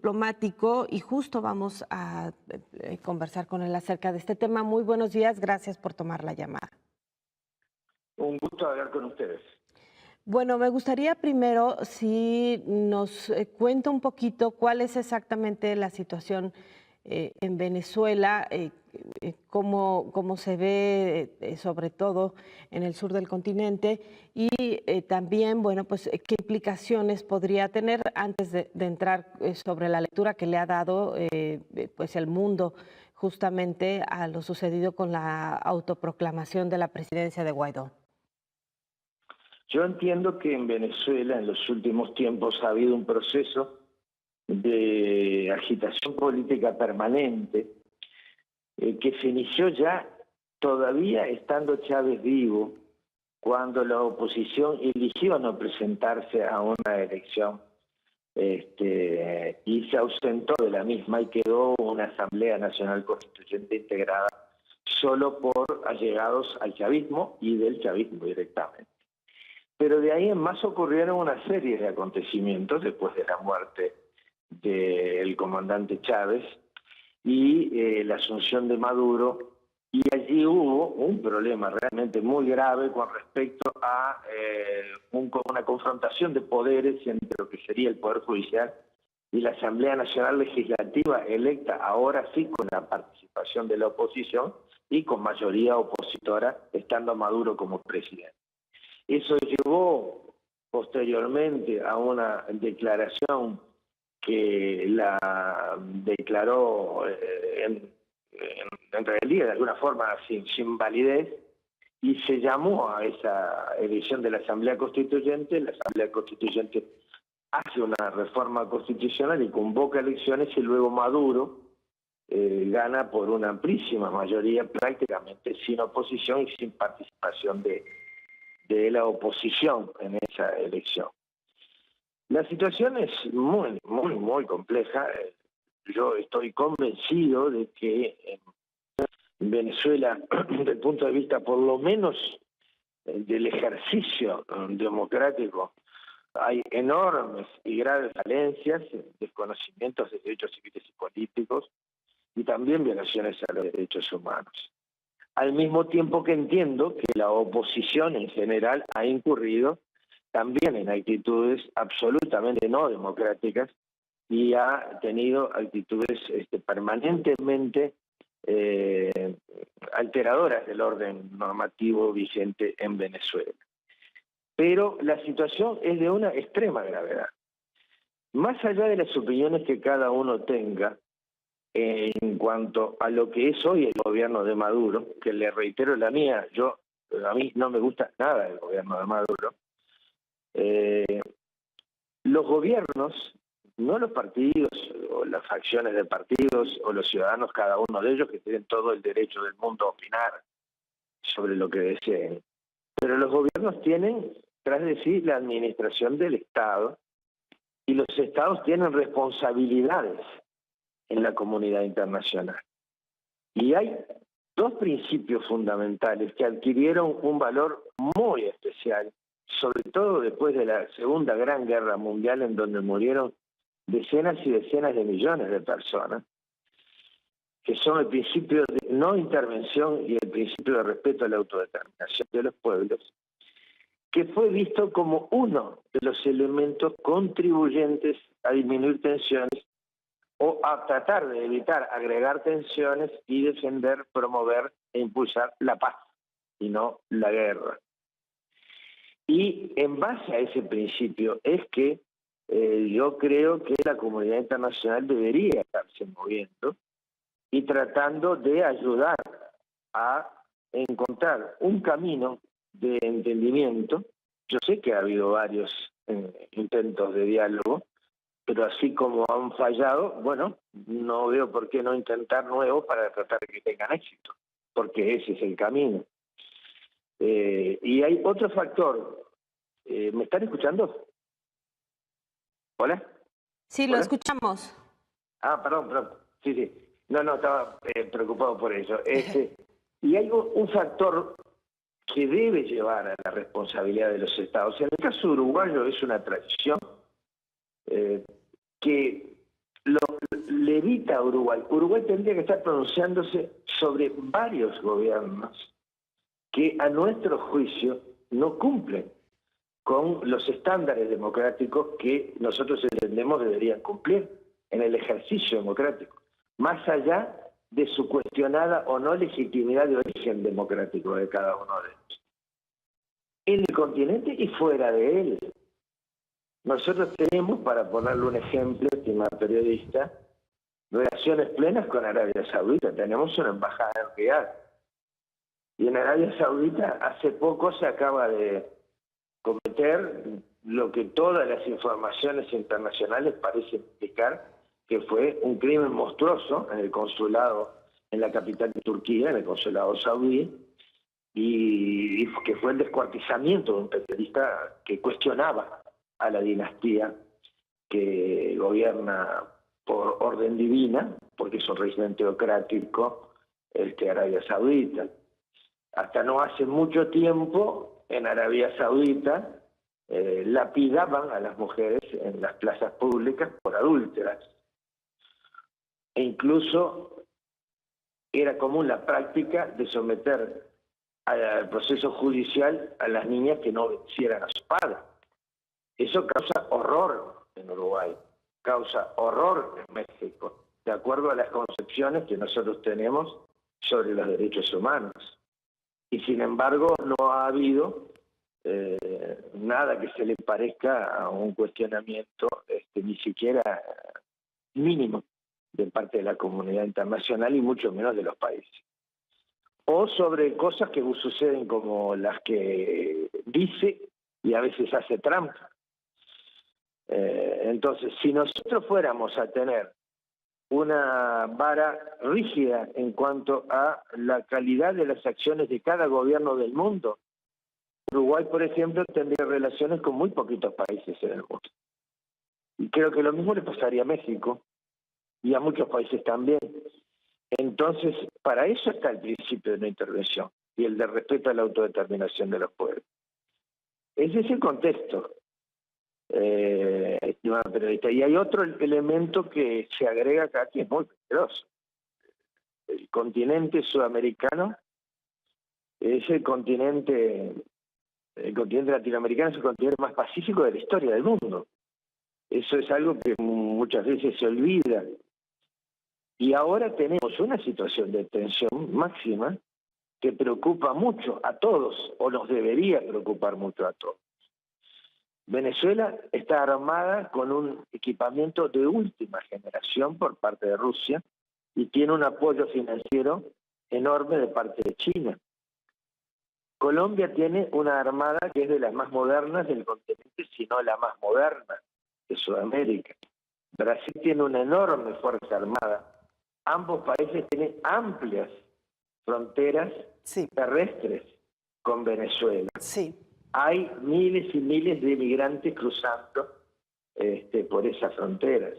diplomático y justo vamos a conversar con él acerca de este tema. Muy buenos días, gracias por tomar la llamada. Un gusto hablar con ustedes. Bueno, me gustaría primero si nos cuenta un poquito cuál es exactamente la situación en Venezuela, cómo se ve sobre todo en el sur del continente y también, bueno, pues qué implicaciones podría tener antes de entrar sobre la lectura que le ha dado pues el mundo justamente a lo sucedido con la autoproclamación de la presidencia de Guaidó. Yo entiendo que en Venezuela en los últimos tiempos ha habido un proceso de agitación política permanente que se inició ya todavía estando Chávez vivo, cuando la oposición eligió no presentarse a una elección y se ausentó de la misma y quedó una Asamblea Nacional Constituyente integrada solo por allegados al chavismo y del chavismo directamente. Pero de ahí en más ocurrieron una serie de acontecimientos después de la muerte del comandante Chávez y la asunción de Maduro, y allí hubo un problema realmente muy grave con respecto a una confrontación de poderes entre lo que sería el Poder Judicial y la Asamblea Nacional Legislativa electa ahora sí con la participación de la oposición y con mayoría opositora estando Maduro como presidente. Eso llevó posteriormente a una declaración que la declaró en realidad de alguna forma sin validez, y se llamó a esa elección de la Asamblea Constituyente. La Asamblea Constituyente hace una reforma constitucional y convoca elecciones, y luego Maduro gana por una amplísima mayoría, prácticamente sin oposición y sin participación de la oposición en esa elección. La situación es muy compleja. Yo estoy convencido de que en Venezuela, desde el punto de vista por lo menos del ejercicio democrático, hay enormes y graves falencias, desconocimientos de derechos civiles y políticos, y también violaciones a los derechos humanos. Al mismo tiempo que entiendo que la oposición en general ha incurrido también en actitudes absolutamente no democráticas y ha tenido actitudes permanentemente alteradoras del orden normativo vigente en Venezuela. Pero la situación es de una extrema gravedad. Más allá de las opiniones que cada uno tenga en cuanto a lo que es hoy el gobierno de Maduro, que le reitero la mía, a mí no me gusta nada el gobierno de Maduro, los gobiernos, no los partidos o las facciones de partidos o los ciudadanos, cada uno de ellos, que tienen todo el derecho del mundo a opinar sobre lo que deseen, pero los gobiernos tienen tras de sí la administración del Estado, y los estados tienen responsabilidades en la comunidad internacional. Y hay dos principios fundamentales que adquirieron un valor muy especial, sobre todo después de la Segunda Gran Guerra Mundial, en donde murieron decenas y decenas de millones de personas, que son el principio de no intervención y el principio de respeto a la autodeterminación de los pueblos, que fue visto como uno de los elementos contribuyentes a disminuir tensiones o a tratar de evitar agregar tensiones y defender, promover e impulsar la paz y no la guerra. Y en base a ese principio es que yo creo que la comunidad internacional debería estarse moviendo y tratando de ayudar a encontrar un camino de entendimiento. Yo sé que ha habido varios intentos de diálogo, pero así como han fallado, bueno, no veo por qué no intentar nuevos para tratar de que tengan éxito, porque ese es el camino. Y hay otro factor. ¿Me están escuchando? ¿Hola? Sí, lo escuchamos. Ah, perdón. Sí. No, estaba preocupado por eso. Y hay un factor que debe llevar a la responsabilidad de los estados. En el caso uruguayo es una tradición que los levita a Uruguay. Uruguay tendría que estar pronunciándose sobre varios gobiernos que a nuestro juicio no cumplen con los estándares democráticos que nosotros entendemos deberían cumplir en el ejercicio democrático, más allá de su cuestionada o no legitimidad de origen democrático de cada uno de ellos. En el continente y fuera de él. Nosotros tenemos, para ponerle un ejemplo, estimada periodista, relaciones plenas con Arabia Saudita. Tenemos una embajada en Riad. Y en Arabia Saudita hace poco se acaba de cometer lo que todas las informaciones internacionales parecen indicar que fue un crimen monstruoso en el consulado, en la capital de Turquía, en el consulado saudí, y que fue el descuartizamiento de un periodista que cuestionaba a la dinastía que gobierna por orden divina, porque es un régimen teocrático, Arabia Saudita. Hasta no hace mucho tiempo, en Arabia Saudita, lapidaban a las mujeres en las plazas públicas por adúlteras. E incluso era común la práctica de someter al proceso judicial a las niñas que no obedecieran a su padre. Eso causa horror en Uruguay, causa horror en México, de acuerdo a las concepciones que nosotros tenemos sobre los derechos humanos. Y sin embargo no ha habido nada que se le parezca a un cuestionamiento ni siquiera mínimo de parte de la comunidad internacional y mucho menos de los países. O sobre cosas que suceden como las que dice y a veces hace Trump. Entonces, si nosotros fuéramos a tener una vara rígida en cuanto a la calidad de las acciones de cada gobierno del mundo, Uruguay, por ejemplo, tendría relaciones con muy poquitos países en el mundo. Y creo que lo mismo le pasaría a México y a muchos países también. Entonces, para eso está el principio de no intervención y el de respeto a la autodeterminación de los pueblos. Ese es el contexto, estimada periodista. Y hay otro elemento que se agrega acá que es muy peligroso. El continente sudamericano es el continente latinoamericano es el continente más pacífico de la historia del mundo. Eso es algo que muchas veces se olvida. Y ahora tenemos una situación de tensión máxima que preocupa mucho a todos, o nos debería preocupar mucho a todos. Venezuela está armada con un equipamiento de última generación por parte de Rusia y tiene un apoyo financiero enorme de parte de China. Colombia tiene una armada que es de las más modernas del continente, si no la más moderna de Sudamérica. Brasil tiene una enorme fuerza armada. Ambos países tienen amplias fronteras terrestres con Venezuela. Sí. Hay miles y miles de migrantes cruzando por esas fronteras.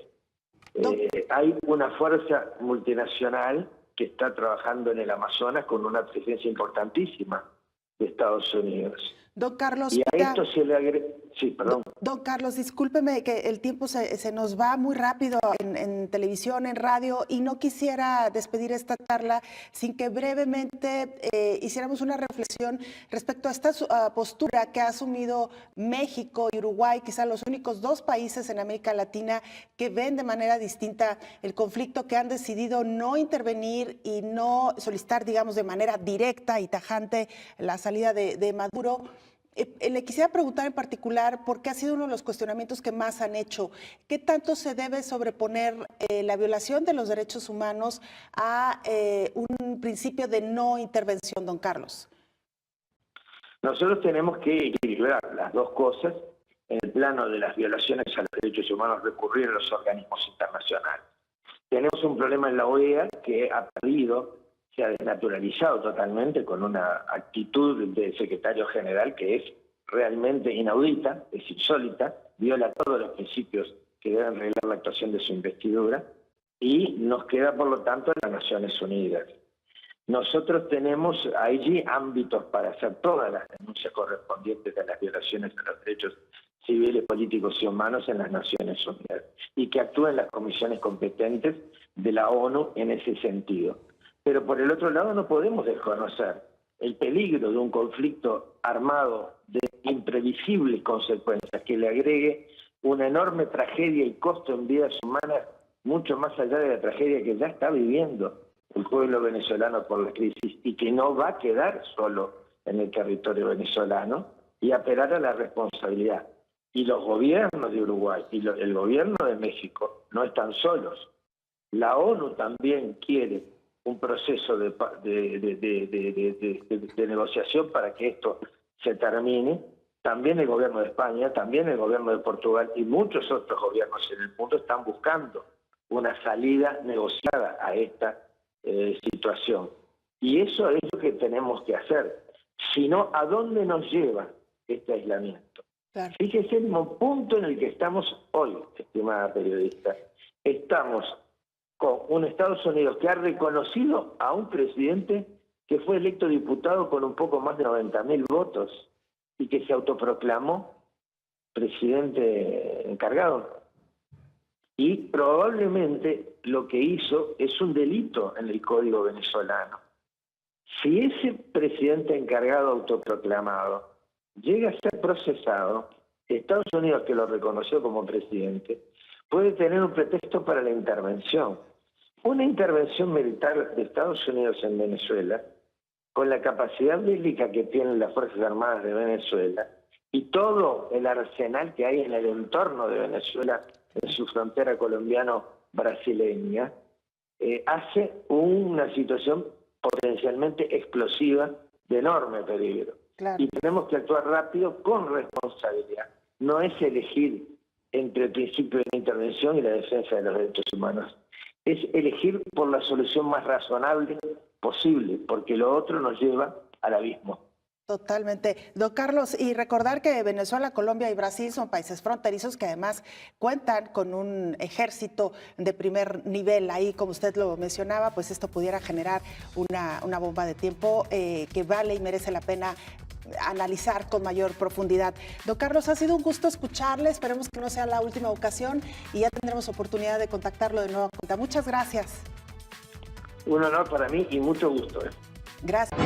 Hay una fuerza multinacional que está trabajando en el Amazonas con una presencia importantísima de Estados Unidos. Don Carlos, y a esto se le agrega... Sí, perdón. Don Carlos, discúlpeme que el tiempo se nos va muy rápido en televisión, en radio, y no quisiera despedir esta charla sin que brevemente hiciéramos una reflexión respecto a esta postura que ha asumido México y Uruguay, quizá los únicos dos países en América Latina que ven de manera distinta el conflicto, que han decidido no intervenir y no solicitar, digamos, de manera directa y tajante la salida de Maduro. Le quisiera preguntar en particular, porque ha sido uno de los cuestionamientos que más han hecho, ¿qué tanto se debe sobreponer la violación de los derechos humanos a un principio de no intervención, don Carlos? Nosotros tenemos que equilibrar las dos cosas. En el plano de las violaciones a los derechos humanos, recurrir a los organismos internacionales. Tenemos un problema en la OEA que ha perdido, se ha desnaturalizado totalmente con una actitud del secretario general que es realmente inaudita, es insólita, viola todos los principios que deben reglar la actuación de su investidura y nos queda, por lo tanto, las Naciones Unidas. Nosotros tenemos allí ámbitos para hacer todas las denuncias correspondientes a las violaciones a los derechos civiles, políticos y humanos en las Naciones Unidas y que actúen las comisiones competentes de la ONU en ese sentido. Pero por el otro lado no podemos desconocer el peligro de un conflicto armado de imprevisibles consecuencias que le agregue una enorme tragedia y costo en vidas humanas mucho más allá de la tragedia que ya está viviendo el pueblo venezolano por la crisis y que no va a quedar solo en el territorio venezolano, y apelar a la responsabilidad. Y los gobiernos de Uruguay y el gobierno de México no están solos. La ONU también quiere un proceso de negociación para que esto se termine. También el gobierno de España, también el gobierno de Portugal y muchos otros gobiernos en el mundo están buscando una salida negociada a esta situación. Y eso es lo que tenemos que hacer. Si no, ¿a dónde nos lleva este aislamiento? Claro. Fíjese el punto en el que estamos hoy, estimada periodista. Estamos con un Estados Unidos que ha reconocido a un presidente que fue electo diputado con un poco más de 90.000 votos y que se autoproclamó presidente encargado. Y probablemente lo que hizo es un delito en el Código venezolano. Si ese presidente encargado autoproclamado llega a ser procesado, Estados Unidos, que lo reconoció como presidente, puede tener un pretexto para la intervención. Una intervención militar de Estados Unidos en Venezuela, con la capacidad bélica que tienen las Fuerzas Armadas de Venezuela y todo el arsenal que hay en el entorno de Venezuela, en su frontera colombiano-brasileña, hace una situación potencialmente explosiva de enorme peligro. Claro. Y tenemos que actuar rápido con responsabilidad. No es elegir entre el principio de la intervención y la defensa de los derechos humanos. Es elegir por la solución más razonable posible, porque lo otro nos lleva al abismo. Totalmente. Don Carlos, y recordar que Venezuela, Colombia y Brasil son países fronterizos que además cuentan con un ejército de primer nivel. Ahí, como usted lo mencionaba, pues esto pudiera generar una bomba de tiempo que vale y merece la pena analizar con mayor profundidad. Don Carlos, ha sido un gusto escucharle. Esperemos que no sea la última ocasión y ya tendremos oportunidad de contactarlo de nueva cuenta. Muchas gracias. Un honor para mí y mucho gusto. Gracias.